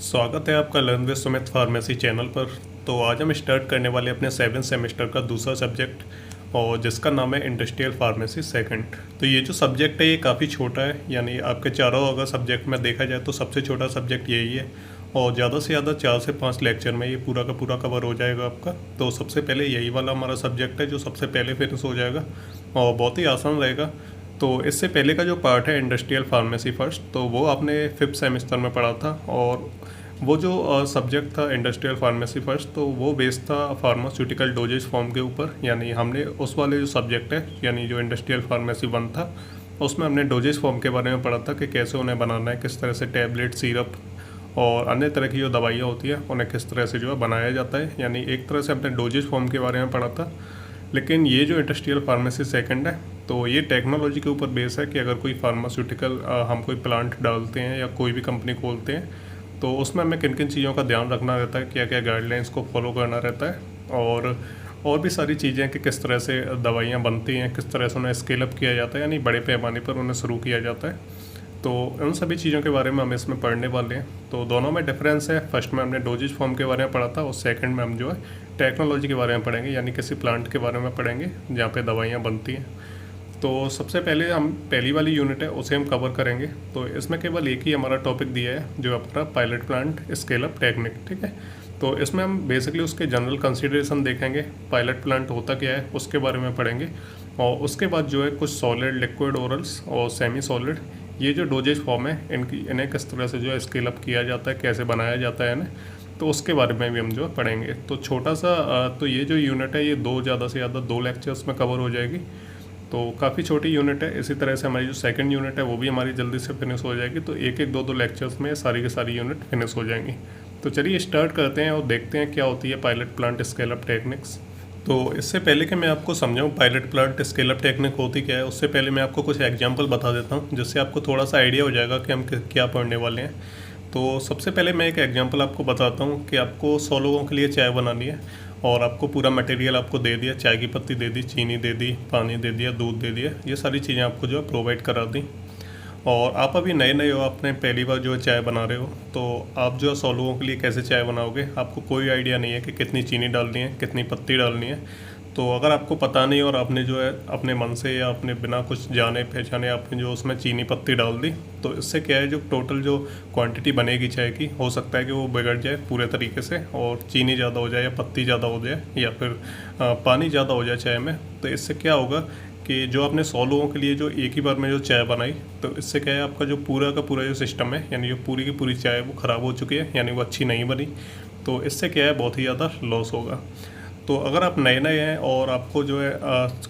स्वागत है आपका learn with Sumit pharmacy channel पर। तो आज हम स्टार्ट करने वाले अपने 7th सेमेस्टर का दूसरा सब्जेक्ट और जिसका नाम है इंडस्ट्रियल फार्मेसी सेकंड। तो ये जो सब्जेक्ट है ये काफ़ी छोटा है, यानी आपके चारों अगर सब्जेक्ट में देखा जाए तो सबसे छोटा सब्जेक्ट यही है और ज़्यादा से ज़्यादा 4 से 5 लेक्चर में ये पूरा का पूरा कवर हो जाएगा आपका। तो सबसे पहले यही वाला हमारा सब्जेक्ट है जो सबसे पहले फिनिश हो जाएगा और बहुत ही आसान रहेगा। तो इससे पहले का जो पार्ट है इंडस्ट्रियल फार्मेसी फर्स्ट, तो वो आपने 5th सेमेस्टर में पढ़ा था और वो जो सब्जेक्ट था इंडस्ट्रियल फार्मेसी फर्स्ट, तो वो बेस्ड था फार्मास्यूटिकल डोजेज फॉर्म के ऊपर। यानी हमने उस वाले जो सब्जेक्ट है यानी जो इंडस्ट्रियल फार्मेसी 1 था उसमें हमने डोजेज फॉर्म के बारे में पढ़ा था कि कैसे उन्हें बनाना है, किस तरह से टैबलेट, सिरप और अन्य तरह की जो दवाइयाँ होती हैं उन्हें किस तरह से जो है बनाया जाता है। यानी एक तरह से हमने डोजेज फॉर्म के बारे में पढ़ा था। लेकिन ये जो इंडस्ट्रियल फार्मेसी सेकंड है तो ये टेक्नोलॉजी के ऊपर बेस है कि अगर कोई फार्मास्यूटिकल हम कोई प्लांट डालते हैं या कोई भी कंपनी खोलते हैं तो उसमें हमें किन किन चीज़ों का ध्यान रखना रहता है, क्या क्या गाइडलाइंस को फॉलो करना रहता है और भी सारी चीज़ें कि किस तरह से दवाइयाँ बनती हैं, किस तरह से उन्हें स्केल अप किया जाता है, यानी बड़े पैमाने पर उन्हें शुरू किया जाता है। तो उन सभी चीज़ों के बारे में हम इसमें पढ़ने वाले हैं। तो दोनों में डिफरेंस है। फर्स्ट में हमने डोजेज फॉर्म के बारे में पढ़ा था और सेकंड में हम जो है टेक्नोलॉजी के बारे में पढ़ेंगे, यानी किसी प्लांट के बारे में पढ़ेंगे जहाँ पे दवाइयाँ बनती हैं। तो सबसे पहले हम पहली वाली यूनिट है उसे हम कवर करेंगे। तो इसमें केवल एक ही हमारा टॉपिक दिया है जो अपना pilot plant scale up technique, ठीक है। तो इसमें हम बेसिकली उसके जनरल कंसीडरेशन देखेंगे, पायलट प्लांट होता क्या है उसके बारे में पढ़ेंगे और उसके बाद जो है कुछ सॉलिड, लिक्विड, ओरल्स और सेमी सॉलिड ये जो डोजेज फॉर्म है इन्हें किस तरह से जो है स्केल अप किया जाता है, कैसे बनाया जाता है इन्हें, तो उसके बारे में भी हम जो है पढ़ेंगे। तो छोटा सा तो ये जो यूनिट है ये ज़्यादा से ज़्यादा 2 लेक्चर्स में कवर हो जाएगी। तो काफ़ी छोटी यूनिट है। इसी तरह से हमारी जो सेकंड यूनिट है वो भी हमारी जल्दी से फिनिश हो जाएगी। तो एक एक दो लेक्चर्स में सारी की सारी यूनिट फिनिश हो जाएंगी। तो चलिए स्टार्ट करते हैं और देखते हैं क्या होती है pilot plant scale up techniques. तो इससे पहले कि मैं आपको समझाऊं pilot plant scale up technique होती क्या है, उससे पहले मैं आपको कुछ एग्जांपल बता देता हूं जिससे आपको थोड़ा सा आइडिया हो जाएगा कि हम क्या पढ़ने वाले हैं। तो सबसे पहले मैं एक एग्जांपल आपको बताता हूं कि आपको 100 लोगों के लिए चाय बनानी है और आपको पूरा मटेरियल आपको दे दिया, चाय की पत्ती दे दी, चीनी दे दी, पानी दे दिया, दूध दे दिया, ये सारी चीज़ें आपको जो है प्रोवाइड करा दी। और आप अभी नए नए हो, आपने पहली बार जो है चाय बना रहे हो, तो आप जो है 100 लोगों के लिए कैसे चाय बनाओगे, आपको कोई आइडिया नहीं है कि कितनी चीनी डालनी है, कितनी पत्ती डालनी है। तो अगर आपको पता नहीं और आपने जो है अपने मन से या अपने बिना कुछ जाने पहचाने आपने जो उसमें चीनी पत्ती डाल दी, तो इससे क्या है जो टोटल जो क्वांटिटी बनेगी चाय की, हो सकता है कि वो बिगड़ जाए पूरे तरीके से और चीनी ज़्यादा हो जाए या पत्ती ज़्यादा हो जाए या फिर पानी ज़्यादा हो जाए चाय में। तो इससे क्या होगा कि जो आपने 100 लोगों के लिए जो एक ही बार में जो चाय बनाई, तो इससे क्या है आपका जो पूरा का पूरा जो सिस्टम है यानी जो पूरी की पूरी चाय वो ख़राब हो चुकी है, यानी वो अच्छी नहीं बनी। तो इससे क्या है बहुत ही ज़्यादा लॉस होगा। तो अगर आप नए नए हैं और आपको जो है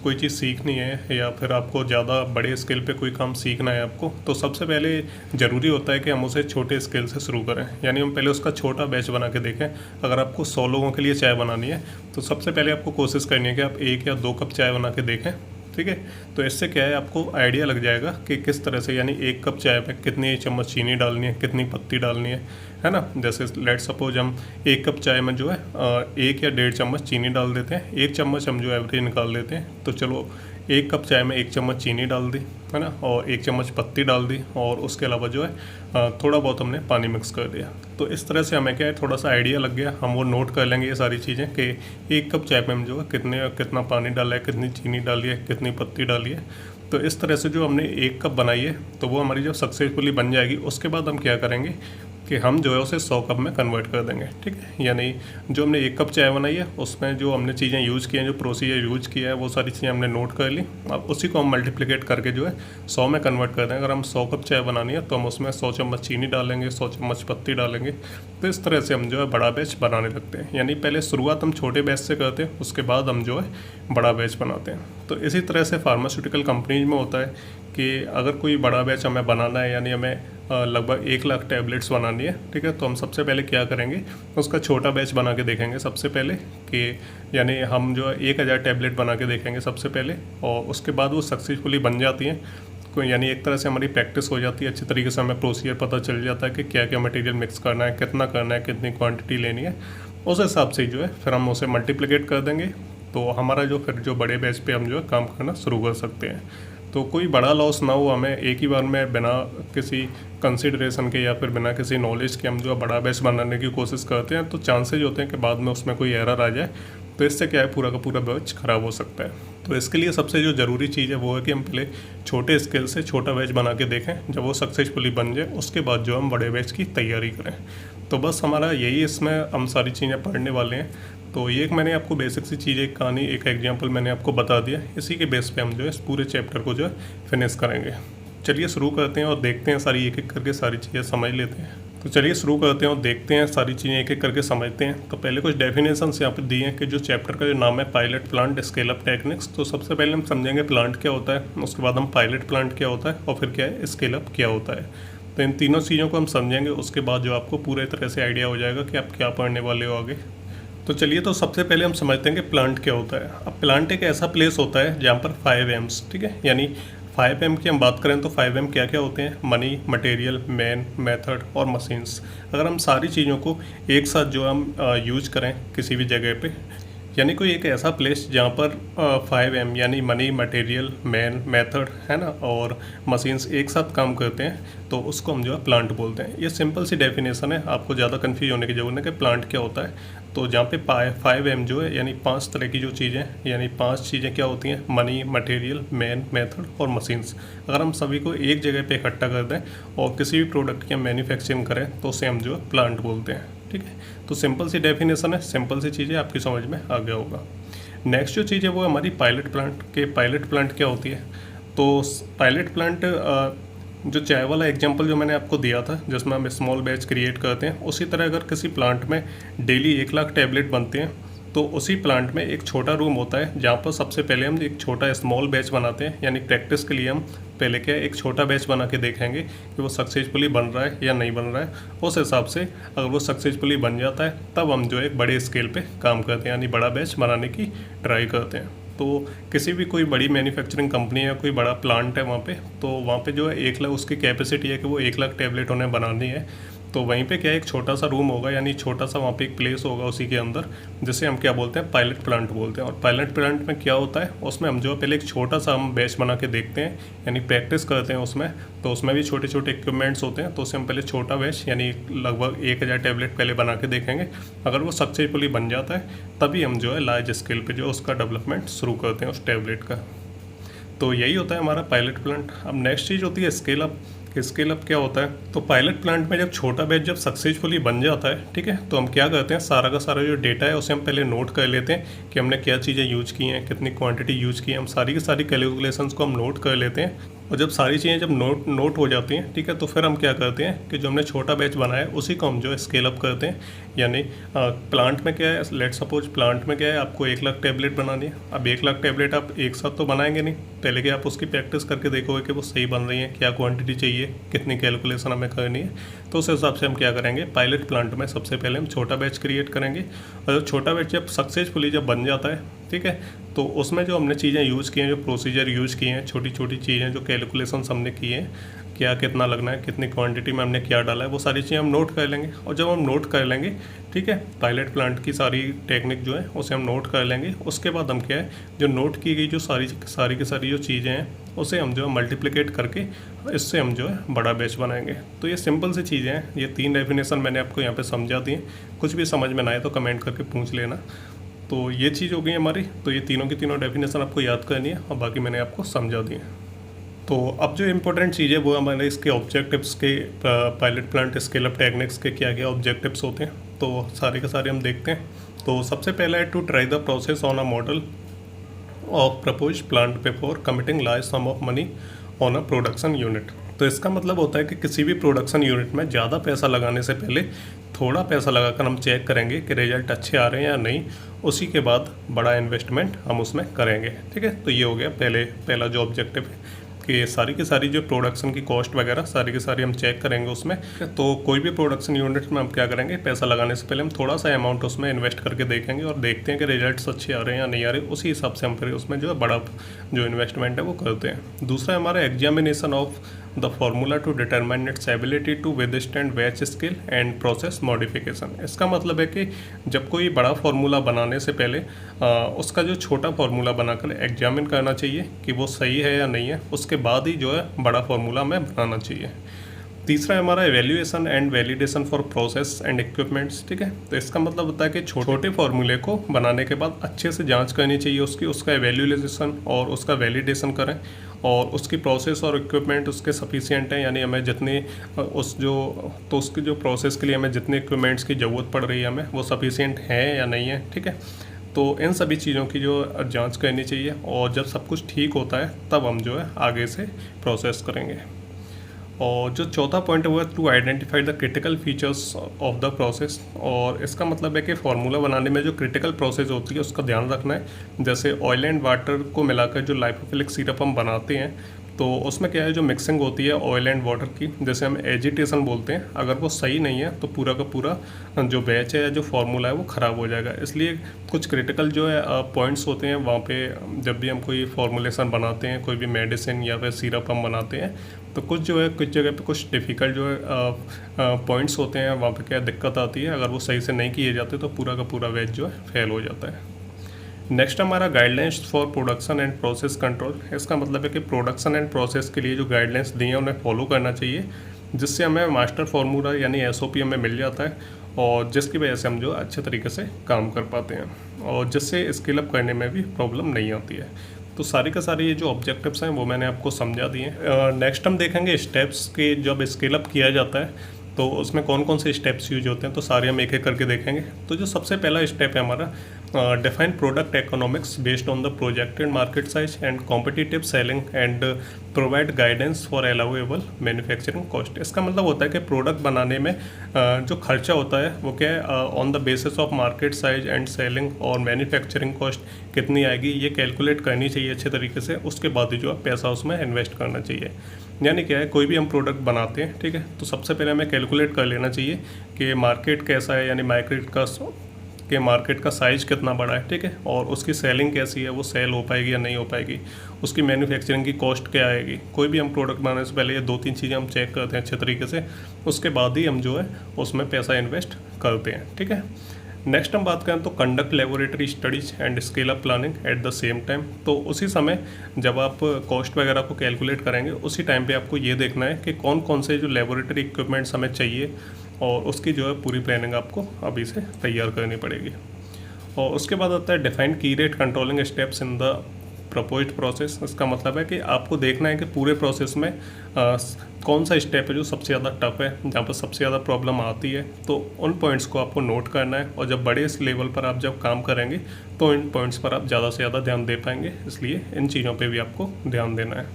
कोई चीज़ सीखनी है या फिर आपको ज़्यादा बड़े स्केल पे कोई काम सीखना है आपको, तो सबसे पहले ज़रूरी होता है कि हम उसे छोटे स्केल से शुरू करें, यानी हम पहले उसका छोटा बैच बना के देखें। अगर आपको 100 लोगों के लिए चाय बनानी है तो सबसे पहले आपको कोशिश करनी है कि आप 1 या 2 कप चाय बना के देखें, ठीक है। तो इससे क्या है आपको आइडिया लग जाएगा कि किस तरह से, यानी 1 कप चाय में कितनी चम्मच चीनी डालनी है, कितनी पत्ती डालनी है ना। जैसे लेट सपोज हम 1 कप चाय में जो है 1 या 1.5 चम्मच चीनी डाल देते हैं, 1 चम्मच हम जो एवरेज निकाल लेते हैं। तो चलो 1 कप चाय में 1 चम्मच चीनी डाल दी, है ना, और 1 चम्मच पत्ती डाल दी और उसके अलावा जो है थोड़ा बहुत हमने पानी मिक्स कर दिया। तो इस तरह से हमें क्या है थोड़ा सा आइडिया लग गया, हम वो नोट कर लेंगे ये सारी चीज़ें कि 1 कप चाय में हम जो है कितना पानी डाला है, कितनी चीनी डाली है, कितनी पत्ती डाली है। तो इस तरह से जो हमने 1 कप बनाई है तो वो हमारी जब सक्सेसफुली बन जाएगी उसके बाद हम क्या करेंगे कि हम जो है उसे 100 कप में कन्वर्ट कर देंगे, ठीक है। यानी जो हमने 1 कप चाय बनाई है उसमें जो हमने चीज़ें यूज़ की हैं, जो प्रोसीजर यूज़ किया है वो सारी चीज़ें हमने नोट कर ली। अब उसी को हम मल्टीप्लिकेट करके जो है 100 में कन्वर्ट कर दें। अगर हम 100 कप चाय बनानी है तो हम उसमें 100 चम्मच चीनी डालेंगे, 100 चम्मच पत्ती डालेंगे। तो इस तरह से हम जो है बड़ा बैच बनाने लगते हैं, यानी पहले शुरुआत हम छोटे बैच से करते हैं, उसके बाद हम जो है बड़ा बैच बनाते हैं। तो इसी तरह से फार्मास्यूटिकल कंपनीज में होता है कि अगर कोई बड़ा बैच हमें बनाना है, यानी हमें लगभग 1 लाख टैबलेट्स बनानी है, ठीक है, तो हम सबसे पहले क्या करेंगे उसका छोटा बैच बना के देखेंगे सबसे पहले कि यानी हम जो है 1000 टैबलेट बना के देखेंगे सबसे पहले, और उसके बाद वो सक्सेसफुली बन जाती हैं। यानी एक तरह से हमारी प्रैक्टिस हो जाती है, अच्छी तरीके से हमें प्रोसीजर पता चल जाता है कि क्या क्या मटेरियल मिक्स करना है, कितना करना है, कितनी क्वांटिटी लेनी है। उस हिसाब से जो है फिर हम उसे मल्टीप्लिकेट कर देंगे। तो हमारा जो फिर जो बड़े बैच पे हम जो है काम करना शुरू कर सकते हैं। तो कोई बड़ा लॉस ना हो हमें एक ही बार में, बिना किसी कंसिडरेशन के या फिर बिना किसी नॉलेज के हम जो है बड़ा बैच बनाने की कोशिश करते हैं, तो चांसेज होते हैं कि बाद में उसमें कोई एरर आ जाए, तो इससे क्या है पूरा का पूरा बैच ख़राब हो सकता है। तो इसके लिए सबसे जो ज़रूरी चीज़ है वो है कि हम पहले छोटे स्केल से छोटा बैच बना के देखें, जब वो सक्सेसफुली बन जाए उसके बाद जो हम बड़े बैच की तैयारी करें। तो बस हमारा यही इसमें हम सारी चीज़ें पढ़ने वाले हैं। तो ये एक मैंने आपको बेसिक सी चीज़, एक कहानी, एक एग्जांपल मैंने आपको बता दिया, इसी के बेस पे हम जो है इस पूरे चैप्टर को जो है फिनिश करेंगे। चलिए शुरू करते हैं और देखते हैं, सारी एक एक करके सारी चीज़ें समझ लेते हैं। तो चलिए शुरू करते हैं और देखते हैं, सारी चीज़ें एक एक करके समझते हैं। तो पहले कुछ डेफिनेशंस यहाँ पे दिए हैं कि जो चैप्टर का जो नाम है pilot plant scale up techniques. तो सबसे पहले हम समझेंगे प्लांट क्या होता है, उसके बाद हम पायलट प्लांट क्या होता है और फिर क्या है स्केल अप क्या होता है। तो इन तीनों चीज़ों को हम समझेंगे, उसके बाद जो आपको पूरे तरह से आइडिया हो जाएगा कि आप क्या पढ़ने वाले हो आगे। तो चलिए, तो सबसे पहले हम समझते हैं कि प्लांट क्या होता है। अब प्लांट एक ऐसा प्लेस होता है जहाँ पर 5 M's, ठीक है, यानी 5 M की हम बात करें तो 5 M क्या क्या होते हैं, मनी, मटेरियल, मैन, मेथड और मशीन्स। अगर हम सारी चीज़ों को एक साथ जो हम यूज करें किसी भी जगह पे, यानी कोई एक ऐसा प्लेस जहाँ पर 5 M यानी मनी, मटेरियल, मैन, मेथड है ना, और मशीन्स एक साथ काम करते हैं, तो उसको हम जो है प्लांट बोलते हैं। ये सिंपल सी डेफिनेशन है, आपको ज़्यादा कंफ्यूज होने की जरूरत नहीं कि प्लांट क्या होता है। तो जहाँ पे 5 M जो है यानी 5 तरह की जो चीज़ें, यानी 5 चीज़ें क्या होती हैं, मनी, मटेरियल, मैन, मेथड और मशीन्स। अगर हम सभी को एक जगह पे इकट्ठा कर दें और किसी भी प्रोडक्ट की हम मैन्युफैक्चरिंग करें तो उसे हम जो है प्लांट बोलते हैं, ठीक है। तो सिंपल सी डेफिनेशन है, सिंपल सी चीज़ें आपकी समझ में आ गया होगा। नेक्स्ट जो चीज़ है वो हमारी पायलट प्लांट के। पायलट प्लांट क्या होती है, तो पायलट प्लांट जो चाय वाला एग्जांपल जो मैंने आपको दिया था जिसमें हम स्मॉल बैच क्रिएट करते हैं, उसी तरह अगर किसी प्लांट में डेली 1 लाख टैबलेट बनते हैं तो उसी प्लांट में एक छोटा रूम होता है जहाँ पर सबसे पहले हम एक छोटा स्मॉल बैच बनाते हैं, यानी प्रैक्टिस के लिए हम पहले क्या एक छोटा बैच बना के देखेंगे कि वो सक्सेसफुली बन रहा है या नहीं बन रहा है। उस हिसाब से अगर वो सक्सेसफुली बन जाता है तब हम जो है एक बड़े स्केल पे काम करते हैं, यानी बड़ा बैच बनाने की ट्राई करते हैं। तो किसी भी कोई बड़ी मैन्युफैक्चरिंग कंपनी या कोई बड़ा प्लांट है वहाँ पे, तो वहाँ पे जो है 1 लाख उसकी कैपेसिटी है कि वो 1 लाख टैबलेट उन्हें बनानी है। तो वहीं पे क्या एक छोटा सा रूम होगा, यानी छोटा सा वहाँ पे एक प्लेस होगा उसी के अंदर, जिसे हम क्या बोलते हैं, पायलट प्लांट बोलते हैं। और पायलट प्लांट में क्या होता है, उसमें हम जो पहले एक छोटा सा हम बैच बना के देखते हैं, यानी प्रैक्टिस करते हैं उसमें। तो उसमें भी छोटे छोटे इक्विपमेंट्स होते हैं, तो उसे हम पहले छोटा बैच यानी लगभग 1000 टैबलेट पहले बना के देखेंगे। अगर वो सक्सेसफुली बन जाता है तभी हम जो है लार्ज स्केल पर जो उसका डेवलपमेंट शुरू करते हैं उस टैबलेट का। तो यही होता है हमारा पायलट प्लांट। अब नेक्स्ट चीज़ होती है स्केल अप। स्केल अप क्या होता है, तो पायलट प्लांट में जब छोटा बैच जब सक्सेसफुली बन जाता है, ठीक है, तो हम क्या करते हैं, सारा का सारा जो डेटा है उसे हम पहले नोट कर लेते हैं कि हमने क्या चीज़ें यूज की हैं, कितनी क्वांटिटी यूज की है, हम सारी की सारी कैलकुलेशंस को हम नोट कर लेते हैं। और जब सारी चीज़ें जब नोट हो जाती हैं, ठीक है, तो फिर हम क्या करते हैं कि जो हमने छोटा बैच बनाया है उसी को हम जो है स्केल अप करते हैं। यानी प्लांट में क्या है, लेट सपोज प्लांट में क्या है, आपको 1 लाख टैबलेट बनानी है। अब 1 लाख टैबलेट आप एक साथ तो बनाएंगे नहीं, पहले कि आप उसकी प्रैक्टिस करके देखोगे कि वो सही बन रही है, क्या क्वांटिटी चाहिए, कितनी कैलकुलेशन हमें करनी है। तो उस हिसाब से हम क्या करेंगे, पायलट प्लांट में सबसे पहले हम छोटा बैच क्रिएट करेंगे। और छोटा बैच जब सक्सेसफुली जब बन जाता है, ठीक है, तो उसमें जो हमने चीज़ें यूज़ की हैं, जो प्रोसीजर यूज़ किए हैं, छोटी छोटी चीज़ें जो कैलकुलेशंस हमने की हैं, क्या कितना लगना है, कितनी क्वांटिटी में हमने क्या डाला है, वो सारी चीज़ें हम नोट कर लेंगे। और जब हम नोट कर लेंगे, ठीक है, पायलट प्लांट की सारी टेक्निक जो है उसे हम नोट कर लेंगे। उसके बाद हम क्या है, जो नोट की गई जो सारी की सारी जो चीज़ें हैं उसे हम जो है मल्टीप्लिकेट करके इससे हम जो है बड़ा बैच बनाएंगे। तो ये सिंपल सी चीज़ें हैं। ये 3 डेफिनेशन मैंने आपको यहाँ पे समझा दी हैं। कुछ भी समझ में ना आए तो कमेंट करके पूछ लेना। तो ये चीज़ हो गई हमारी। तो ये तीनों की तीनों डेफिनेशन आपको याद करनी है और बाकी मैंने आपको समझा दी है। तो अब जो इम्पोर्टेंट चीज़ है वो हमारे इसके ऑब्जेक्टिव्स के, pilot plant scale up techniques के क्या क्या ऑब्जेक्टिव्स होते हैं, तो सारे के सारे हम देखते हैं। तो सबसे पहला है to try the process on a model of propose plant before committing large sum of money on a production unit. तो इसका मतलब होता है कि किसी भी प्रोडक्शन यूनिट में ज़्यादा पैसा लगाने से पहले थोड़ा पैसा लगाकर हम चेक करेंगे कि रिजल्ट अच्छे आ रहे हैं या नहीं, उसी के बाद बड़ा इन्वेस्टमेंट हम उसमें करेंगे, ठीक है। तो ये हो गया पहला जो ऑब्जेक्टिव है कि सारी की सारी जो प्रोडक्शन की कॉस्ट वगैरह सारी की सारी हम चेक करेंगे उसमें। तो कोई भी प्रोडक्शन यूनिट में हम क्या करेंगे, पैसा लगाने से पहले हम थोड़ा सा अमाउंट उसमें इन्वेस्ट करके देखेंगे और देखते हैं कि रिजल्ट्स अच्छे आ रहे हैं या नहीं आ रहे, उसी हिसाब से हम फिर उसमें जो है बड़ा जो इन्वेस्टमेंट है वो करते हैं। दूसरा हमारा examination of the formula to determine its ability to withstand batch scale and process modification. इसका मतलब है कि जब कोई बड़ा फार्मूला बनाने से पहले उसका जो छोटा फार्मूला बनाकर एग्जामिन करना चाहिए कि वो सही है या नहीं है, उसके बाद ही जो है बड़ा फार्मूला हमें बनाना चाहिए। तीसरा है हमारा evaluation and validation for process and equipments. ठीक है, तो इसका मतलब होता है कि छोटे फार्मूले को बनाने के बाद अच्छे से जांच करनी चाहिए उसका एवेल्यूएशन और उसका वैलिडेशन करें, और उसकी प्रोसेस और इक्विपमेंट उसके सफिशिएंट हैं, यानी हमें जितनी उसकी जो प्रोसेस के लिए हमें जितने इक्विपमेंट्स की ज़रूरत पड़ रही है हमें वो सफिशिएंट है या नहीं है। ठीक है, तो इन सभी चीज़ों की जो जांच करनी चाहिए, और जब सब कुछ ठीक होता है तब हम जो है आगे से प्रोसेस करेंगे। और जो चौथा पॉइंट है वो है to identify the critical features of the process. और इसका मतलब है कि फार्मूला बनाने में जो क्रिटिकल प्रोसेस होती है उसका ध्यान रखना है। जैसे ऑयल एंड वाटर को मिलाकर जो लाइपोफिलिक सिरप हम बनाते हैं, तो उसमें क्या है, जो मिक्सिंग होती है ऑयल एंड वाटर की, जैसे हम एजिटेशन बोलते हैं, अगर वो सही नहीं है तो पूरा का पूरा जो बैच है या जो फार्मूला है वो ख़राब हो जाएगा। इसलिए कुछ क्रिटिकल जो है पॉइंट्स होते हैं वहाँ पे, जब भी हम कोई फॉर्मुलेशन बनाते हैं, कोई भी मेडिसिन या फिर सिरप हम बनाते हैं, तो कुछ जो है कुछ जगह पे कुछ डिफ़िकल्ट जो है पॉइंट्स होते हैं, वहाँ पे क्या दिक्कत आती है, अगर वो सही से नहीं किए जाते तो पूरा का पूरा बैच जो है फेल हो जाता है। नेक्स्ट हमारा guidelines for production and process control. इसका मतलब है कि प्रोडक्शन एंड प्रोसेस के लिए जो गाइडलाइंस दी हैं उन्हें फॉलो करना चाहिए, जिससे हमें मास्टर फार्मूला यानी एसओपी हमें मिल जाता है, और जिसकी वजह से हम जो अच्छे तरीके से काम कर पाते हैं, और जिससे स्केल अप करने में भी प्रॉब्लम नहीं आती है। तो सारी का सारी ये जो ऑब्जेक्टिव्स हैं वो मैंने आपको समझा दिए हैं। नेक्स्ट हम देखेंगे स्टेप्स के, जब स्केल अप किया जाता है तो उसमें कौन कौन से स्टेप्स यूज होते हैं, तो सारे हम एक एक करके देखेंगे। तो जो सबसे पहला स्टेप है हमारा, define product economics based on the projected market size and competitive selling and provide guidance for allowable manufacturing cost. इसका मतलब होता है कि प्रोडक्ट बनाने में जो खर्चा होता है वो क्या है, on the basis of market size and selling और मैन्युफैक्चरिंग कॉस्ट कितनी आएगी ये कैलकुलेट करनी चाहिए अच्छे तरीके से। उसके बाद ही जो है पैसा उसमें इन्वेस्ट करना चाहिए। यानी क्या है, कोई भी हम प्रोडक्ट बनाते हैं, ठीक है, तो सबसे पहले हमें कैलकुलेट कर लेना चाहिए कि मार्केट कैसा है, यानी मार्केट का साइज़ कितना बड़ा है, ठीक है, और उसकी सेलिंग कैसी है, वो सेल हो पाएगी या नहीं हो पाएगी, उसकी मैन्युफैक्चरिंग की कॉस्ट क्या आएगी। कोई भी हम प्रोडक्ट बनाने से पहले ये 2-3 चीज़ें हम चेक करते हैं अच्छे तरीके से, उसके बाद ही हम जो है उसमें पैसा इन्वेस्ट करते हैं। ठीक है, नेक्स्ट हम बात करें तो conduct laboratory studies and scale up planning at the same time. तो उसी समय जब आप कॉस्ट वगैरह को कैलकुलेट करेंगे, उसी टाइम पे आपको ये देखना है कि कौन कौन से जो लेबोरेटरी इक्विपमेंट्स हमें चाहिए, और उसकी जो है पूरी प्लानिंग आपको अभी से तैयार करनी पड़ेगी। और उसके बाद आता है डिफाइन की rate controlling steps in the proposed process. इसका मतलब है कि आपको देखना है कि पूरे प्रोसेस में कौन सा स्टेप है जो सबसे ज़्यादा टफ है, जहाँ पर सबसे ज़्यादा प्रॉब्लम आती है, तो उन पॉइंट्स को आपको नोट करना है। और जब बड़े इस लेवल पर आप जब काम करेंगे तो इन पॉइंट्स पर आप ज़्यादा से ज़्यादा ध्यान दे पाएंगे, इसलिए इन चीज़ों पे भी आपको ध्यान देना है।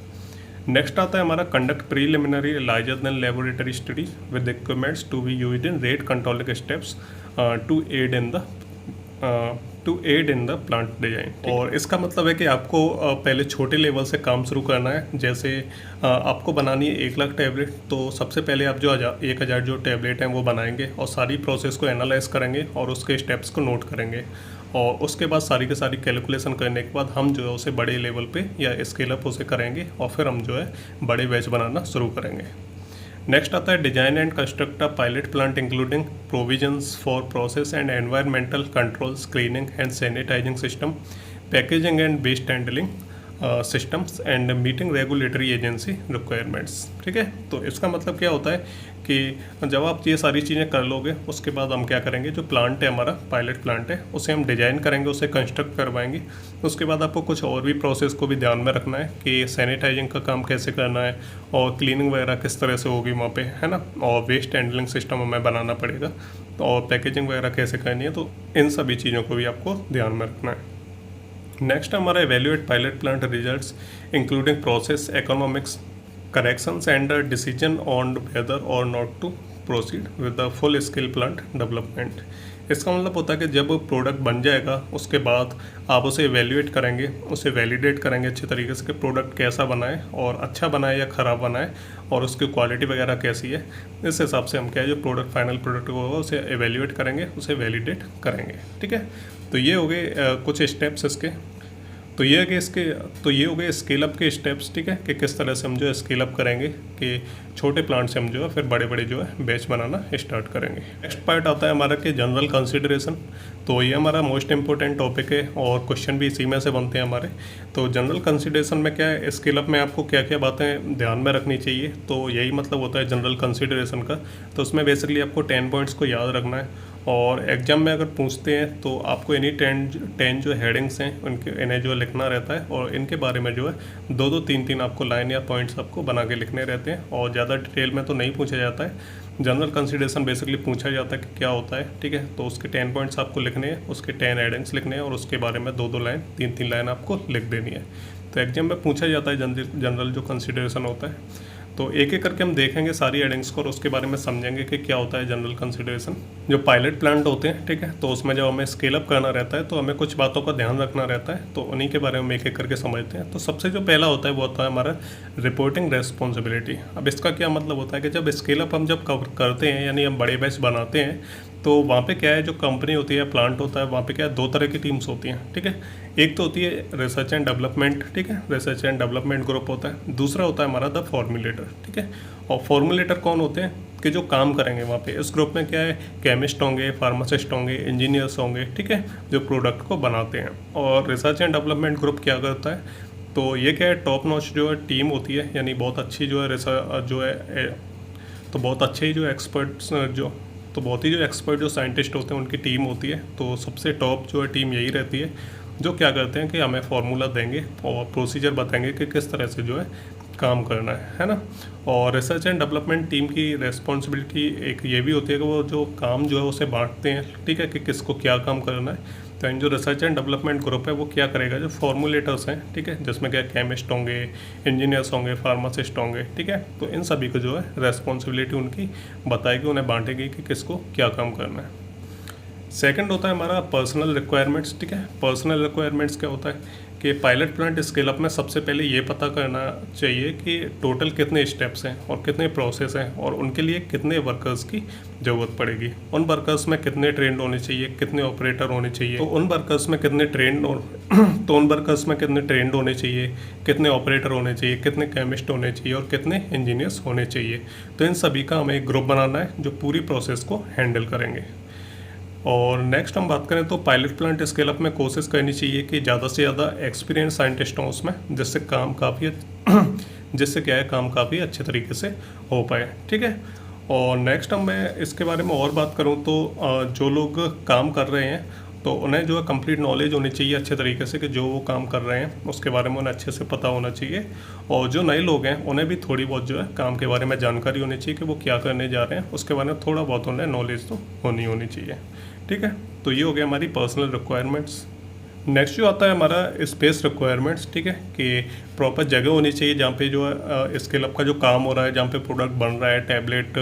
नेक्स्ट आता है हमारा conduct preliminary larger than laboratory studies with equipments to be used in rate controlling steps to aid in the plant design. और इसका मतलब है कि आपको पहले छोटे लेवल से काम शुरू करना है। जैसे आपको बनानी है 1 लाख टैबलेट, तो सबसे पहले आप जो 1000 जो टैबलेट हैं वो बनाएंगे और सारी प्रोसेस को एनालाइज करेंगे और उसके स्टेप्स को नोट करेंगे, और उसके बाद सारी की सारी कैलकुलेशन करने के बाद हम जो है उसे बड़े लेवल पे या स्केल अप उसे करेंगे, और फिर हम जो है बड़े बैच बनाना शुरू करेंगे। नेक्स्ट आता है design and construct a pilot plant including provisions for process and environmental controls, cleaning and sanitizing system, packaging and waste handling systems and meeting regulatory agency requirements. ठीक है, तो इसका मतलब क्या होता है कि जब आप ये सारी चीज़ें कर लोगे, उसके बाद हम क्या करेंगे, जो प्लांट है हमारा पायलट प्लांट है उसे हम डिज़ाइन करेंगे, उसे कंस्ट्रक्ट करवाएंगे। उसके बाद आपको कुछ और भी प्रोसेस को भी ध्यान में रखना है कि सैनिटाइजिंग का काम कैसे करना है और क्लीनिंग वगैरह किस तरह से होगी वहाँ पे, है ना, और वेस्ट हैंडलिंग सिस्टम हमें बनाना पड़ेगा, और पैकेजिंग वगैरह कैसे करनी है, तो इन सभी चीज़ों को भी आपको ध्यान में रखना है। नेक्स्ट हमारा evaluate pilot plant results including process economics corrections and decision on whether और not to proceed with the full scale plant development. इसका मतलब होता है कि जब प्रोडक्ट बन जाएगा उसके बाद आप उसे एवेल्यूएट करेंगे, उसे वैलिडेट करेंगे अच्छे तरीके से कि प्रोडक्ट कैसा बना है, और अच्छा बना है या ख़राब बना है, और उसकी क्वालिटी वगैरह कैसी है। इस हिसाब से हम क्या है, जो फाइनल प्रोडक्ट होगा उसे एवेल्यूएट करेंगे, उसे वैलिडेट करेंगे। ठीक है, तो ये हो गए कुछ स्टेप्स इसके। तो ये है कि तो ये हो गए स्केल अप के स्टेप्स, ठीक है, कि किस तरह से हम जो है स्केल अप करेंगे कि छोटे प्लांट से हम जो है फिर बड़े बड़े जो है बैच बनाना स्टार्ट करेंगे। नेक्स्ट पार्ट आता है हमारा कि जनरल कंसिडरेशन। तो ये हमारा मोस्ट इंपॉर्टेंट टॉपिक है और क्वेश्चन भी इसी में से बनते हैं हमारे। तो जनरल कंसिडरेशन में क्या है, स्केल अप में आपको क्या क्या बातें ध्यान में रखनी चाहिए, तो यही मतलब होता है जनरल कंसिडरेशन का। तो उसमें बेसिकली आपको 10 पॉइंट्स को याद रखना है और एग्जाम में अगर पूछते हैं तो आपको इन्हीं 10 जो हेडिंग्स हैं उनके इन्हें जो लिखना रहता है और इनके बारे में जो है 2-2 3-3 आपको लाइन या पॉइंट्स आपको बना के लिखने रहते हैं और ज़्यादा डिटेल में तो नहीं पूछा जाता है। जनरल कंसिडरेशन बेसिकली पूछा जाता है कि क्या होता है, ठीक है। तो उसके 10 पॉइंट्स आपको लिखने हैं, उसके 10 हेडिंग्स लिखने हैं और उसके बारे में 2-2 लाइन 3-3 लाइन आपको लिख देनी है। तो एग्जाम में पूछा जाता है जनरल जो कंसिडरेशन होता है। तो एक एक करके हम देखेंगे सारी हेडिंग्स को और उसके बारे में समझेंगे कि क्या होता है जनरल कंसिडरेशन। जो पायलट प्लांट होते हैं, ठीक है, तो उसमें जब हमें स्केल अप करना रहता है तो हमें कुछ बातों का ध्यान रखना रहता है। तो उन्हीं के बारे में एक एक करके समझते हैं। तो सबसे जो पहला होता है वो होता है हमारा रिपोर्टिंग रेस्पॉन्सिबिलिटी। अब इसका क्या मतलब होता है कि जब स्केल अप हम जब करते हैं यानी हम बड़े बैच बनाते हैं तो वहाँ पे क्या है, जो कंपनी होती है, प्लांट होता है, वहाँ पे क्या है, 2 तरह की टीम्स होती हैं, ठीक है। एक तो होती है रिसर्च एंड डेवलपमेंट, ठीक है, रिसर्च एंड डेवलपमेंट ग्रुप होता है। दूसरा होता है हमारा द फॉर्मुलेटर, ठीक है। और फॉर्मुलेटर कौन होते हैं कि जो काम करेंगे वहाँ पे। इस ग्रुप में क्या है, केमिस्ट होंगे, फार्मासिस्ट होंगे, इंजीनियर्स होंगे, ठीक है, जो प्रोडक्ट को बनाते हैं। और रिसर्च एंड डेवलपमेंट ग्रुप क्या करता है, तो ये क्या है, टॉप नॉच जो है टीम होती है, यानी बहुत अच्छी जो है रिसर्च जो है, तो बहुत अच्छे ही जो एक्सपर्ट्स बहुत ही जो एक्सपर्ट जो साइंटिस्ट होते हैं उनकी टीम होती है। तो सबसे टॉप जो है टीम यही रहती है जो क्या करते हैं कि हमें फार्मूला देंगे और प्रोसीजर बताएंगे कि किस तरह से जो है काम करना है ना। और रिसर्च एंड डेवलपमेंट टीम की रेस्पॉन्सिबिलिटी एक ये भी होती है कि वो जो काम जो है उसे बांटते हैं, ठीक है, कि किसको क्या काम करना है। तो इन जो रिसर्च एंड डेवलपमेंट ग्रुप है वो क्या करेगा, जो फॉर्मुलेटर्स हैं, ठीक है, जिसमें क्या केमिस्ट होंगे, इंजीनियर्स होंगे, फार्मासिस्ट होंगे, ठीक है, तो इन सभी को जो है रेस्पॉन्सिबिलिटी उनकी बताएगी, उन्हें बांटेगी कि किसको क्या काम करना है। सेकंड होता है हमारा पर्सनल रिक्वायरमेंट्स, ठीक है। पर्सनल रिक्वायरमेंट्स क्या होता है कि पायलट प्लांट स्केल अप में सबसे पहले ये पता करना चाहिए कि टोटल कितने स्टेप्स हैं और कितने प्रोसेस हैं और उनके लिए कितने वर्कर्स की ज़रूरत पड़ेगी। उन वर्कर्स में कितने ट्रेंड होने चाहिए, कितने ऑपरेटर होने चाहिए, तो उन वर्कर्स में कितने ट्रेंड होने चाहिए, कितने ऑपरेटर होने चाहिए, कितने केमिस्ट होने चाहिए और कितने इंजीनियर्स होने चाहिए। तो इन सभी का हमें एक ग्रुप बनाना है जो पूरी प्रोसेस को हैंडल करेंगे। और नेक्स्ट हम बात करें तो पायलट प्लांट स्केल अप में कोशिश करनी चाहिए कि ज़्यादा से ज़्यादा एक्सपीरियंस साइंटिस्ट हों उसमें, जिससे क्या है, काम काफ़ी अच्छे तरीके से हो पाए, ठीक है। और नेक्स्ट मैं इसके बारे में और बात करूं तो जो लोग काम कर रहे हैं तो उन्हें जो है कंप्लीट नॉलेज होनी चाहिए अच्छे तरीके से कि जो वो काम कर रहे हैं उसके बारे में उन्हें अच्छे से पता होना चाहिए। और जो नए लोग हैं उन्हें भी थोड़ी बहुत जो है काम के बारे में जानकारी होनी चाहिए कि वो क्या करने जा रहे हैं, उसके बारे में थोड़ा बहुत उन्हें नॉलेज तो होनी चाहिए, ठीक है। तो ये हो गया हमारी पर्सनल रिक्वायरमेंट्स। नेक्स्ट जो आता है हमारा स्पेस रिक्वायरमेंट्स, ठीक है, कि प्रॉपर जगह होनी चाहिए जहाँ पे जो है स्केल अप का जो काम हो रहा है, जहाँ पे प्रोडक्ट बन रहा है, टैबलेट,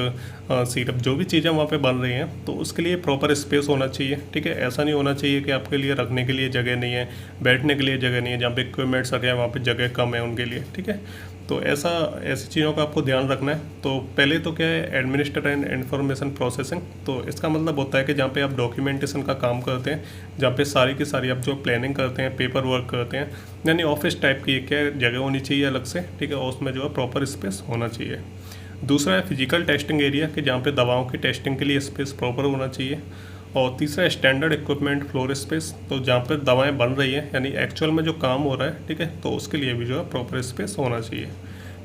सिरप, जो भी चीज़ें वहाँ पे बन रही हैं, तो उसके लिए प्रॉपर स्पेस होना चाहिए, ठीक है। ऐसा नहीं होना चाहिए कि आपके लिए रखने के लिए जगह नहीं है, बैठने के लिए जगह नहीं है, जहाँ पे इक्विपमेंट्स रखे हैं वहाँ पे जगह कम है उनके लिए, ठीक है। तो ऐसी चीज़ों का आपको ध्यान रखना है। तो पहले तो क्या है, एडमिनिस्ट्रेटर एंड इंफॉर्मेशन प्रोसेसिंग। तो इसका मतलब होता है कि जहाँ पे आप डॉक्यूमेंटेशन का काम करते हैं, जहाँ पे सारी की सारी आप जो प्लानिंग करते हैं, पेपर वर्क करते हैं, यानी ऑफिस टाइप की क्या जगह होनी चाहिए अलग से, ठीक है, और उसमें जो है प्रॉपर स्पेस होना चाहिए। दूसरा है फिजिकल टेस्टिंग एरिया, कि जहाँ पे दवाओं की टेस्टिंग के लिए स्पेस प्रॉपर होना चाहिए। और तीसरा स्टैंडर्ड इक्विपमेंट फ्लोर स्पेस, तो जहाँ पर दवाएं बन रही हैं यानी एक्चुअल में जो काम हो रहा है, ठीक है, तो उसके लिए भी जो है प्रॉपर स्पेस होना चाहिए।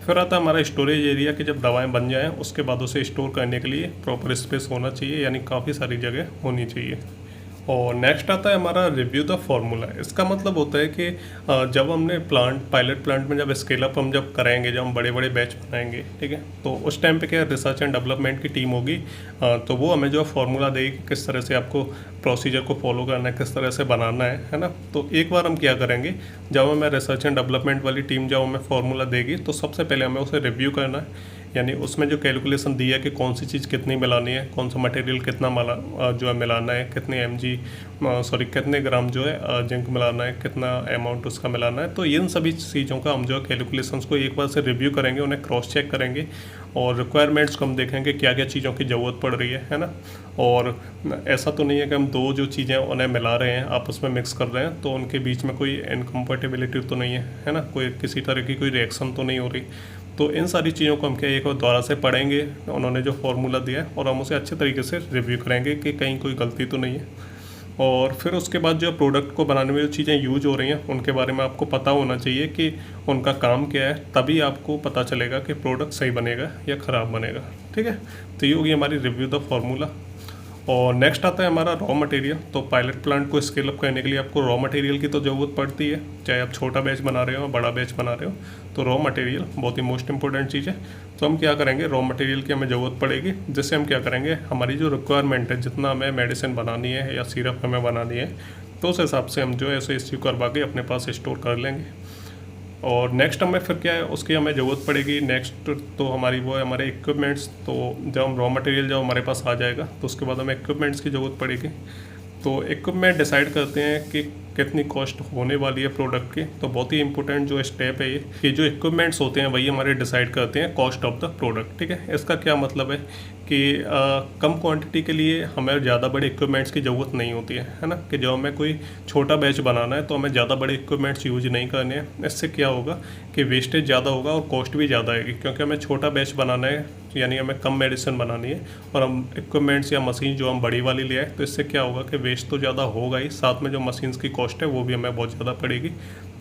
फिर आता है हमारा स्टोरेज एरिया, कि जब दवाएं बन जाएं उसके बाद उसे स्टोर करने के लिए प्रॉपर स्पेस होना चाहिए, यानी काफ़ी सारी जगह होनी चाहिए। और नेक्स्ट आता है हमारा रिव्यू द फार्मूला। इसका मतलब होता है कि जब हमने पायलट प्लांट में जब स्केल अप हम जब करेंगे, जब हम बड़े बड़े बैच बनाएंगे, ठीक है, तो उस टाइम पे क्या रिसर्च एंड डेवलपमेंट की टीम होगी, तो वो हमें जो फार्मूला देगी कि किस तरह से आपको प्रोसीजर को फॉलो करना है, किस तरह से बनाना है ना। तो एक बार हम क्या करेंगे, जब हमें रिसर्च एंड डेवलपमेंट वाली टीम जब हमें फार्मूला देगी तो सबसे पहले हमें उसे रिव्यू करना है, यानी उसमें जो कैलकुलेशन दी है कि कौन सी चीज़ कितनी मिलानी है, कौन सा मटेरियल कितना जो है मिलाना है, कितने ग्राम जो है जिंक मिलाना है, कितना अमाउंट उसका मिलाना है। तो इन सभी चीज़ों का हम जो है कैलकुलेशंस को एक बार से रिव्यू करेंगे, उन्हें क्रॉस चेक करेंगे और रिक्वायरमेंट्स को हम देखेंगे क्या क्या चीज़ों की ज़रूरत पड़ रही है ना। और ऐसा तो नहीं है कि हम दो जो चीज़ें उन्हें मिला रहे हैं, आपस में मिक्स कर रहे हैं, तो उनके बीच में कोई इनकम्पेटिबिलिटी तो नहीं है ना, कोई किसी तरह की कोई रिएक्शन तो नहीं हो रही। तो इन सारी चीज़ों को हम क्या एक बार दोबारा से पढ़ेंगे, उन्होंने जो फार्मूला दिया है, और हम उसे अच्छे तरीके से रिव्यू करेंगे कि कहीं कोई गलती तो नहीं है। और फिर उसके बाद जो प्रोडक्ट को बनाने में जो चीज़ें यूज हो रही हैं उनके बारे में आपको पता होना चाहिए कि उनका काम क्या है, तभी आपको पता चलेगा कि प्रोडक्ट सही बनेगा या ख़राब बनेगा। ठीक है, तो ये होगी हमारी रिव्यू द फार्मूला। और नेक्स्ट आता है हमारा रॉ मटेरियल। तो पायलट प्लांट को स्केल अप करने के लिए आपको रॉ मटेरियल की तो ज़रूरत पड़ती है, चाहे आप छोटा बैच बना रहे हो बड़ा बैच बना रहे हो, तो रॉ मटेरियल बहुत ही मोस्ट इंपॉर्टेंट चीज़ है। तो हम क्या करेंगे, रॉ मटेरियल की हमें ज़रूरत पड़ेगी, जिससे हम क्या करेंगे, हमारी जो रिक्वायरमेंट है, जितना हमें मेडिसिन बनानी है या सिरप हमें बनानी है, तो उस हिसाब से हम जो है इसे इश्यू करवा के अपने पास स्टोर कर लेंगे। और नेक्स्ट हमें फिर क्या है, उसकी हमें ज़रूरत पड़ेगी नेक्स्ट, तो हमारी वो है हमारे इक्विपमेंट्स। तो जब हम रॉ मटेरियल जब हमारे पास आ जाएगा तो उसके बाद हमें इक्विपमेंट्स की ज़रूरत पड़ेगी। तो इक्विपमेंट डिसाइड करते हैं कि कितनी कॉस्ट होने वाली है प्रोडक्ट की। तो बहुत ही इंपॉर्टेंट जो स्टेप है ये, कि जो इक्विपमेंट्स होते हैं वही हमारे डिसाइड करते हैं कॉस्ट ऑफ द प्रोडक्ट। ठीक है, इसका क्या मतलब है कि कम क्वांटिटी के लिए हमें ज़्यादा बड़े इक्विपमेंट्स की ज़रूरत नहीं होती है ना, कि जब हमें कोई छोटा बैच बनाना है तो हमें ज़्यादा बड़े इक्विपमेंट्स यूज नहीं करने हैं। इससे क्या होगा कि वेस्टेज ज़्यादा होगा और कॉस्ट भी ज़्यादा आएगी, क्योंकि हमें छोटा बैच बनाना है, यानी हमें कम मेडिसिन बनानी है, और हम इक्विपमेंट्स या मशीन जो हम बड़ी वाली ले आए, तो इससे क्या होगा कि वेस्ट तो ज़्यादा होगा ही, साथ में जो मशीन्स की कॉस्ट है वो भी हमें बहुत ज़्यादा पड़ेगी।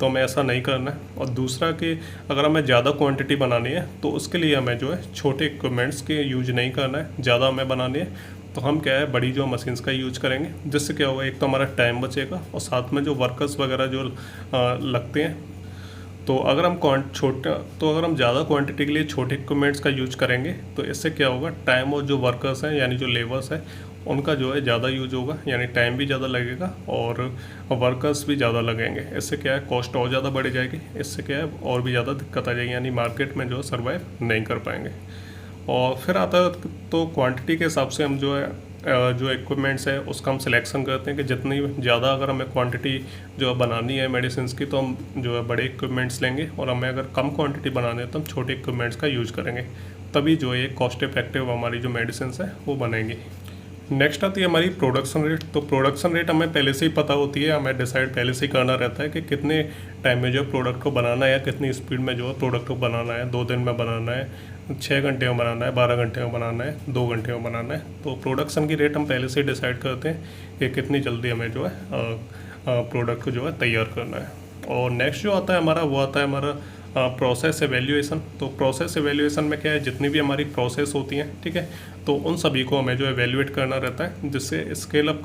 तो हमें ऐसा नहीं करना है। और दूसरा कि अगर हमें ज़्यादा क्वांटिटी बनानी है तो उसके लिए हमें जो है छोटे इक्विपमेंट्स के यूज नहीं करना है, ज़्यादा हमें बनानी है तो हम क्या है बड़ी जो मशीन्स का यूज करेंगे, जिससे क्या होगा, एक तो हमारा टाइम बचेगा और साथ में जो वर्कर्स वगैरह जो लगते हैं, तो अगर हम ज़्यादा क्वांटिटी के लिए छोटे इक्विपमेंट्स का यूज करेंगे तो इससे क्या होगा, टाइम और जो वर्कर्स हैं यानी जो लेबर्स हैं उनका जो है ज़्यादा यूज होगा, यानी टाइम भी ज़्यादा लगेगा और वर्कर्स भी ज़्यादा लगेंगे। इससे क्या है, कॉस्ट और ज़्यादा बढ़ जाएगी, इससे क्या है और भी ज़्यादा दिक्कत आ जाएगी, यानी मार्केट में जो सर्वाइव नहीं कर पाएंगे। और फिर आता है तो क्वांटिटी के हिसाब से हम जो है जो इक्विपमेंट्स है उसका हम सिलेक्शन करते हैं कि जितनी ज़्यादा अगर हमें क्वांटिटी जो बनानी है मेडिसिन की तो हम जो है बड़े इक्विपमेंट्स लेंगे, और हमें अगर कम क्वांटिटी बनानी है तो हम छोटे इक्विपमेंट्स का यूज़ करेंगे, तभी जो है कॉस्ट इफेक्टिव हमारी जो मेडिसिन है वो बनेंगी। नेक्स्ट आती है हमारी प्रोडक्शन रेट। तो प्रोडक्शन रेट हमें पहले से ही पता होती है, हमें डिसाइड पहले से ही करना रहता है कि कितने टाइम में जो प्रोडक्ट को बनाना है या कितनी स्पीड में जो है प्रोडक्ट को बनाना है, 2 दिन में बनाना है, 6 घंटे में बनाना है, 12 घंटे में बनाना है, 2 घंटे में बनाना है। तो प्रोडक्शन की रेट हम पहले से ही डिसाइड करते हैं कि कितनी जल्दी हमें जो है प्रोडक्ट को जो है तैयार करना है। और नेक्स्ट जो आता है हमारा, वो आता है हमारा प्रोसेस एवेल्यूएशन। तो प्रोसेस एवेल्यूएशन में क्या है, जितनी भी हमारी प्रोसेस होती हैं, ठीक है, तो उन सभी को हमें जो एवेल्यूएट करना रहता है, जिससे स्केल अप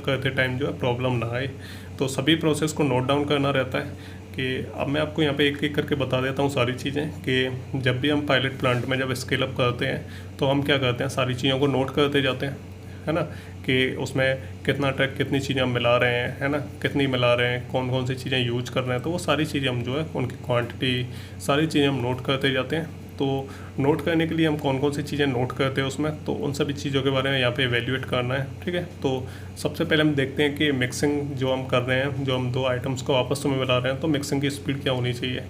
करते टाइम जो है प्रॉब्लम ना आए। तो सभी प्रोसेस को नोट डाउन करना रहता है। कि अब मैं आपको यहाँ पे एक एक करके बता देता हूँ सारी चीज़ें, कि जब भी हम पायलट प्लांट में जब स्केल अप करते हैं तो हम क्या करते हैं, सारी चीज़ों को नोट करते जाते हैं, है ना, कि उसमें कितनी चीज़ें हम मिला रहे हैं, है ना, कितनी मिला रहे हैं, कौन कौन सी चीज़ें यूज कर रहे हैं, तो वो सारी चीज़ें हम जो है उनकी क्वांटिटी सारी चीज़ें हम नोट करते जाते हैं। तो नोट करने के लिए हम कौन कौन सी चीज़ें नोट करते हैं उसमें, तो उन सभी चीज़ों के बारे में यहाँ पे एवेल्यूएट करना है। ठीक है, तो सबसे पहले हम देखते हैं कि मिक्सिंग जो हम कर रहे हैं, जो हम दो आइटम्स को आपस में मिला रहे हैं, तो मिक्सिंग की स्पीड क्या होनी चाहिए,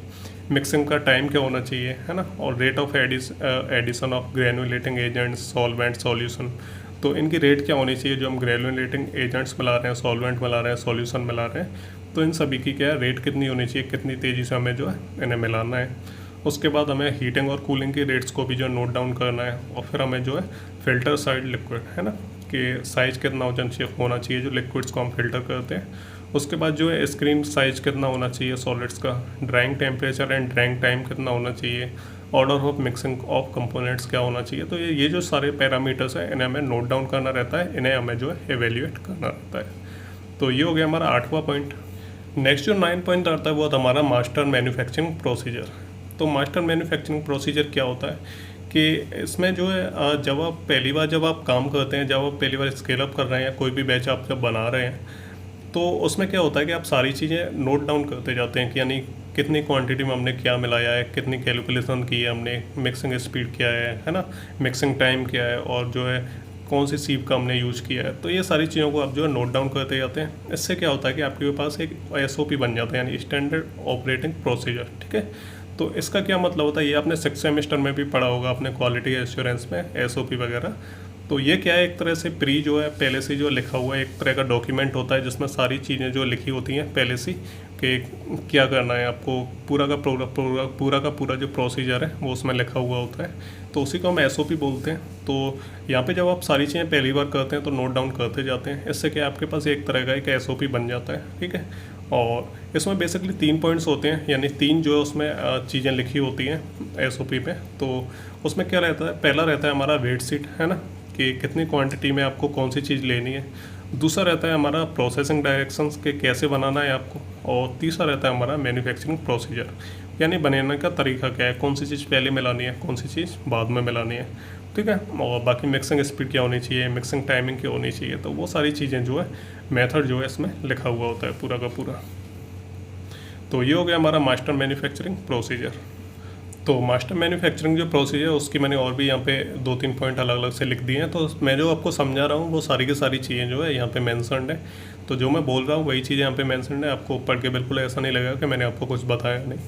मिक्सिंग का टाइम क्या होना चाहिए, है ना, और rate of addition of granulating agents, solvent, solution, तो इनकी रेट क्या होनी चाहिए। जो हम ग्रेनुलेटिंग एजेंट्स मिला रहे हैं, सॉल्वेंट मिला रहे हैं, सॉल्यूशन मिला रहे हैं, तो इन सभी की क्या है रेट कितनी होनी चाहिए, कितनी तेज़ी से हमें जो है इन्हें मिलाना है। उसके बाद हमें हीटिंग और कूलिंग की रेट्स को भी जो नोट डाउन करना है। और फिर हमें जो है फिल्टर साइड लिक्विड, है ना, कि साइज़ कितना होना चाहिए जो लिक्विड्स को हम फिल्टर करते हैं। उसके बाद जो है स्क्रीन साइज कितना होना चाहिए सॉलिड्स का, drawing temperature and drawing time कितना होना चाहिए, order of mixing of components क्या होना चाहिए। तो ये जो सारे पैरामीटर्स हैं इन्हें हमें नोट डाउन करना रहता है, इन्हें हमें जो है एवेल्यूएट करना रहता है। तो ये हो गया हमारा 8वां पॉइंट। नेक्स्ट जो 9 पॉइंट आता है वो हमारा मास्टर मैन्युफैक्चरिंग प्रोसीजर। तो मास्टर मैन्युफैक्चरिंग प्रोसीजर क्या होता है कि इसमें जो है जब आप काम करते हैं, जब आप पहली बार स्केल अप कर रहे हैं, कोई भी बैच आप जब बना रहे हैं, तो उसमें क्या होता है कि आप सारी चीज़ें नोट डाउन करते जाते हैं कि यानी कितनी क्वांटिटी में हमने क्या मिलाया है, कितनी कैलकुलेशन की है हमने, मिक्सिंग स्पीड क्या है ना, मिक्सिंग टाइम क्या है, और जो है कौन सी सीप का हमने यूज़ किया है। तो ये सारी चीज़ों को आप जो है नोट डाउन करते जाते हैं। इससे क्या होता है कि आपके पास एक SOP बन जाता है, यानी स्टैंडर्ड ऑपरेटिंग प्रोसीजर। ठीक है, तो इसका क्या मतलब होता है, ये आपने 6th सेमेस्टर में भी पढ़ा होगा अपने क्वालिटी एश्योरेंस में, एसओपी वगैरह। तो ये क्या है, एक तरह से प्री जो है पहले से जो लिखा हुआ है, एक तरह का डॉक्यूमेंट होता है जिसमें सारी चीज़ें जो लिखी होती हैं पहले से कि क्या करना है आपको, पूरा का पूरा जो प्रोसीजर है वो उसमें लिखा हुआ होता है। तो उसी को हम एसओपी बोलते हैं। तो यहाँ पे जब आप सारी चीज़ें पहली बार करते हैं तो नोट डाउन करते जाते हैं, इससे क्या आपके पास एक तरह का एक एसओपी बन जाता है, ठीक है। और इसमें बेसिकली 3 पॉइंट्स होते हैं, यानी 3 जो है उसमें चीज़ें लिखी होती हैं एसओपी पे। तो उसमें क्या रहता है, पहला रहता है हमारा वेट शीट, है ना, कि कितनी क्वांटिटी में आपको कौन सी चीज़ लेनी है। दूसरा रहता है हमारा प्रोसेसिंग डायरेक्शंस के कैसे बनाना है आपको। और तीसरा रहता है हमारा मैन्युफैक्चरिंग प्रोसीजर, यानी बनाने का तरीका क्या है, कौन सी चीज़ पहले मिलानी है, कौन सी चीज़ बाद में मिलानी है, ठीक है। और बाकी मिक्सिंग स्पीड क्या होनी चाहिए, मिक्सिंग टाइमिंग क्या होनी चाहिए। तो वो सारी चीज़ें जो है मेथड जो है इसमें लिखा हुआ होता है पूरा का पूरा। तो ये हो गया हमारा मास्टर मैन्युफैक्चरिंग प्रोसीजर। तो मास्टर मैन्युफैक्चरिंग जो प्रोसीजर है उसकी मैंने और भी यहाँ पे 2-3 पॉइंट अलग अलग से लिख दिए हैं। तो मैं जो आपको समझा रहा हूँ वो सारी की सारी चीज़ें जो है यहाँ पे मेंशन्ड है। तो जो मैं बोल रहा हूँ वही चीज़ें यहाँ पे मेंशन्ड है, आपको पढ़ के बिल्कुल ऐसा नहीं लगेगा कि मैंने आपको कुछ बताया नहीं।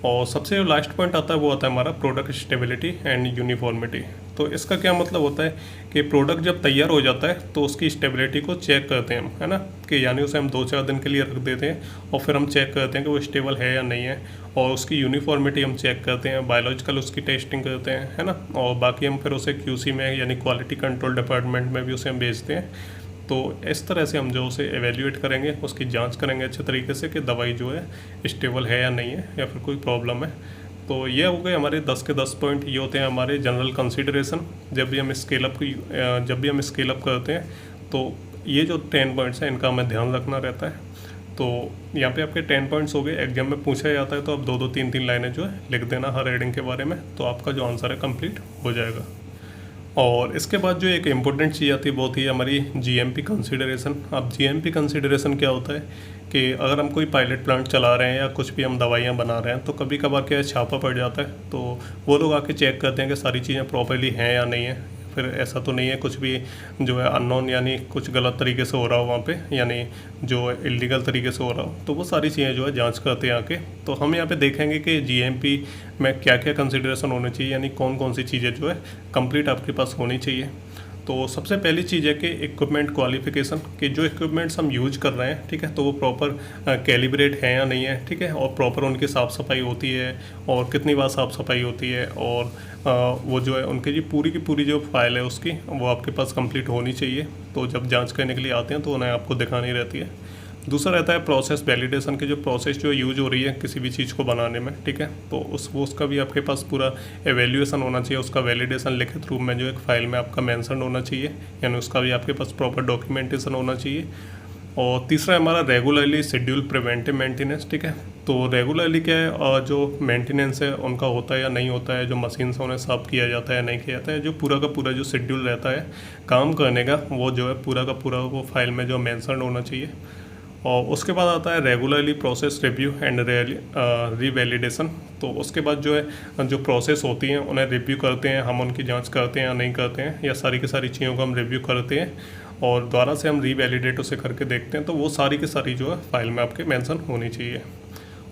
और सबसे जो लास्ट पॉइंट आता है वो आता है हमारा प्रोडक्ट स्टेबिलिटी एंड यूनिफॉर्मिटी। तो इसका क्या मतलब होता है कि प्रोडक्ट जब तैयार हो जाता है तो उसकी स्टेबिलिटी को चेक करते हैं हम, है ना, कि यानी उसे हम 2-4 दिन के लिए रख देते हैं और फिर हम चेक करते हैं कि वो स्टेबल है या नहीं है। और उसकी यूनिफॉर्मिटी हम चेक करते हैं, बायोलॉजिकल उसकी टेस्टिंग करते हैं, है ना। और बाकी हम फिर उसे क्यूसी में यानी क्वालिटी कंट्रोल डिपार्टमेंट में भी उसे हम भेजते हैं। तो इस तरह से हम जो उसे एवेल्यूएट करेंगे, उसकी जांच करेंगे अच्छे तरीके से कि दवाई जो है स्टेबल है या नहीं है या फिर कोई प्रॉब्लम है। तो ये हो गए हमारे 10 के 10 पॉइंट। ये होते हैं हमारे जनरल कंसीडरेशन जब भी हम स्केल अप करते हैं। तो ये जो 10 पॉइंट्स हैं इनका हमें ध्यान रखना रहता है। तो यहाँ पे आपके 10 पॉइंट्स हो गए। एग्जाम में पूछा जाता है तो आप 2-2 3-3 लाइनें जो है लिख देना हर हेडिंग के बारे में, तो आपका जो आंसर है कंप्लीट हो जाएगा। और इसके बाद जो एक इम्पोर्टेंट चीज़ आती है वो होती है हमारी जीएमपी कंसीडरेशन। अब जीएमपी कंसीडरेशन क्या होता है कि अगर हम कोई पायलट प्लांट चला रहे हैं या कुछ भी हम दवाइयाँ बना रहे हैं तो कभी कभार क्या है, छापा पड़ जाता है। तो वो लोग आके चेक करते हैं कि सारी चीज़ें प्रॉपर्ली हैं या नहीं है, फिर ऐसा तो नहीं है कुछ भी जो है अननोन यानी कुछ गलत तरीके से हो रहा हो वहाँ पे, यानी जो इलीगल तरीके से हो रहा हो। तो वो सारी चीज़ें जो है जांच करते हैं आके। तो हम यहाँ पे देखेंगे कि जीएमपी में क्या क्या कंसिडरेशन होने चाहिए, यानी कौन कौन सी चीज़ें जो है कंप्लीट आपके पास होनी चाहिए। तो सबसे पहली चीज़ है कि इक्विपमेंट क्वालिफिकेशन, कि जो इक्विपमेंट्स हम यूज कर रहे हैं, ठीक है, तो वो प्रॉपर कैलिब्रेट है या नहीं है, ठीक है, और प्रॉपर उनकी साफ़ सफाई होती है और कितनी बार साफ़ सफाई होती है, और वो जो है उनकी जी पूरी की पूरी जो फाइल है उसकी वो आपके पास कंप्लीट होनी चाहिए। तो जब जांच करने के लिए आते हैं तो उन्हें आपको दिखानी रहती है। दूसरा रहता है प्रोसेस वैलिडेशन, की जो प्रोसेस जो यूज हो रही है किसी भी चीज़ को बनाने में, ठीक है, तो उसका भी आपके पास पूरा एवेल्यूएशन होना चाहिए, उसका वैलिडेशन लिखित रूप में जो एक फाइल में आपका मेंशन होना चाहिए, यानी उसका भी आपके पास प्रॉपर डॉक्यूमेंटेशन होना चाहिए। और तीसरा हमारा रेगुलरली शेड्यूल प्रिवेंटिव मेंटेनेंस, ठीक है। तो रेगुलरली क्या है, जो मेंटेनेंस है उनका होता है या नहीं होता है, जो मशीन से उन्हें साफ किया जाता है या नहीं किया जाता है, जो पूरा का पूरा जो शेड्यूल रहता है काम करने का वो जो है पूरा का पूरा वो फाइल में जो मेंशन होना चाहिए। और उसके बाद आता है रेगुलरली प्रोसेस रिव्यू एंड रीवैलिडेशन। तो उसके बाद जो है जो प्रोसेस होती हैं उन्हें रिव्यू करते हैं हम, उनकी जांच करते हैं या नहीं करते हैं, या सारी की सारी चीज़ों को हम रिव्यू करते हैं और दोबारा से हम रीवैलिडेट उसे करके देखते हैं। तो वो सारी की सारी जो है फाइल में आपके मेंशन होनी चाहिए।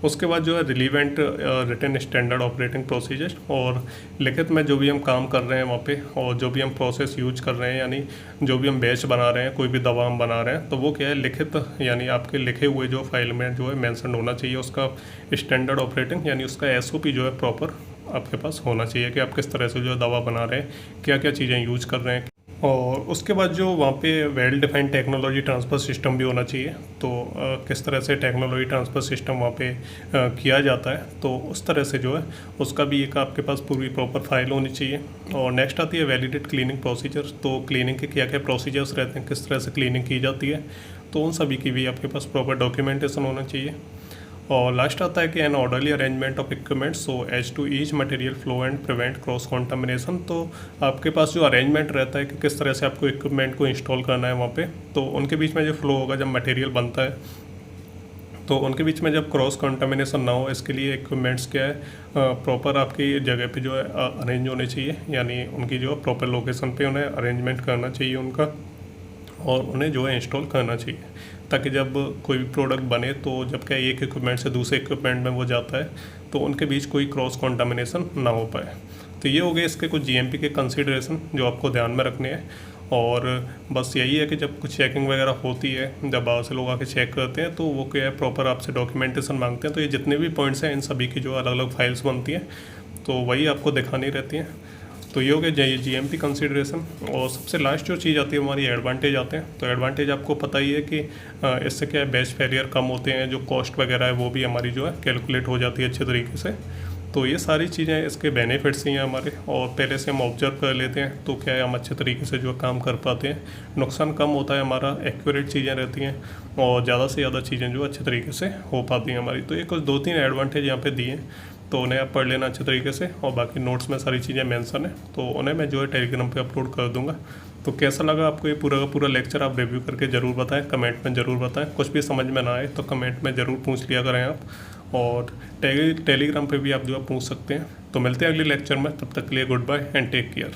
उसके बाद जो है relevant written standard operating procedure, और लिखित में जो भी हम काम कर रहे हैं वहाँ पे और जो भी हम प्रोसेस यूज कर रहे हैं, यानी जो भी हम बैच बना रहे हैं, कोई भी दवा हम बना रहे हैं, तो वो क्या है लिखित यानी आपके लिखे हुए जो फाइल में जो है मेंशन होना चाहिए उसका स्टैंडर्ड ऑपरेटिंग, यानी उसका एसओपी जो है प्रॉपर आपके पास होना चाहिए कि आप किस तरह से जो दवा बना रहे हैं, क्या क्या चीज़ें यूज कर रहे हैं। और उसके बाद जो वहाँ पे well defined technology transfer system भी होना चाहिए। तो किस तरह से टेक्नोलॉजी ट्रांसफ़र सिस्टम वहाँ पे किया जाता है, तो उस तरह से जो है उसका भी एक आपके पास पूरी प्रॉपर फाइल होनी चाहिए। और नेक्स्ट आती है वैलिडेट क्लीनिंग प्रोसीजर। तो क्लीनिंग के क्या क्या प्रोसीजर्स रहते हैं, किस तरह से क्लीनिंग की जाती है, तो उन सभी की भी आपके पास प्रॉपर डॉक्यूमेंटेशन होना चाहिए। और लास्ट आता है कि an orderly arrangement of equipment so as to ease material flow and prevent cross contamination. तो आपके पास जो अरेंजमेंट रहता है कि किस तरह से आपको इक्विपमेंट को इंस्टॉल करना है वहाँ पे, तो उनके बीच में जो फ्लो होगा जब मटेरियल बनता है तो उनके बीच में जब क्रॉस कॉन्टामिनेशन ना हो, इसके लिए इक्विपमेंट्स क्या है प्रॉपर आपकी जगह पे जो है अरेंज होने चाहिए, यानी उनकी जो प्रॉपर लोकेशन पे उन्हें अरेंजमेंट करना चाहिए उनका, और उन्हें जो है इंस्टॉल करना चाहिए, ताकि जब कोई भी प्रोडक्ट बने तो जब क्या एक इक्विपमेंट से दूसरे इक्विपमेंट में वो जाता है तो उनके बीच कोई क्रॉस कॉन्टामिनेशन ना हो पाए। तो ये हो गए इसके कुछ जीएमपी के कंसीडरेशन जो आपको ध्यान में रखने हैं। और बस यही है कि जब कुछ चेकिंग वगैरह होती है, जब बाहर से लोग आके चेक करते हैं, तो वो क्या है प्रॉपर आपसे डॉक्यूमेंटेशन मांगते हैं। तो ये जितने भी पॉइंट्स हैं इन सभी की जो अलग अलग फाइल्स बनती हैं तो वही आपको दिखानी रहती हैं। तो ये हो गया जीएमपी कंसीडरेशन। और सबसे लास्ट जो चीज़ आती है हमारी एडवांटेज आते हैं। तो एडवांटेज आपको पता ही है कि इससे क्या है बैच फेलियर कम होते हैं, जो कॉस्ट वगैरह है वो भी हमारी जो है कैलकुलेट हो जाती है अच्छे तरीके से। तो ये सारी चीज़ें इसके बेनिफिट्स ही हैं हमारे, और पहले से हम ऑब्जर्व कर लेते हैं तो क्या है हम अच्छे तरीके से जो काम कर पाते हैं, नुकसान कम होता है हमारा, एक्यूरेट चीज़ें रहती हैं और ज़्यादा से ज़्यादा चीज़ें जो अच्छे तरीके से हो पाती हैं हमारी। तो ये कुछ 2-3 एडवांटेज यहाँ पे दिए हैं, तो उन्हें आप पढ़ लेना अच्छे तरीके से। और बाकी नोट्स में सारी चीज़ें मेंशन है, तो उन्हें मैं जो है टेलीग्राम पे अपलोड कर दूंगा। तो कैसा लगा आपको ये पूरा का पूरा लेक्चर, आप रिव्यू करके ज़रूर बताएं, कमेंट में ज़रूर बताएं। कुछ भी समझ में ना आए तो कमेंट में ज़रूर पूछ लिया करें आप, और टेलीग्राम पे भी आप जो है पूछ सकते हैं। तो मिलते हैं अगले लेक्चर में, तब तक के लिए good bye and take care.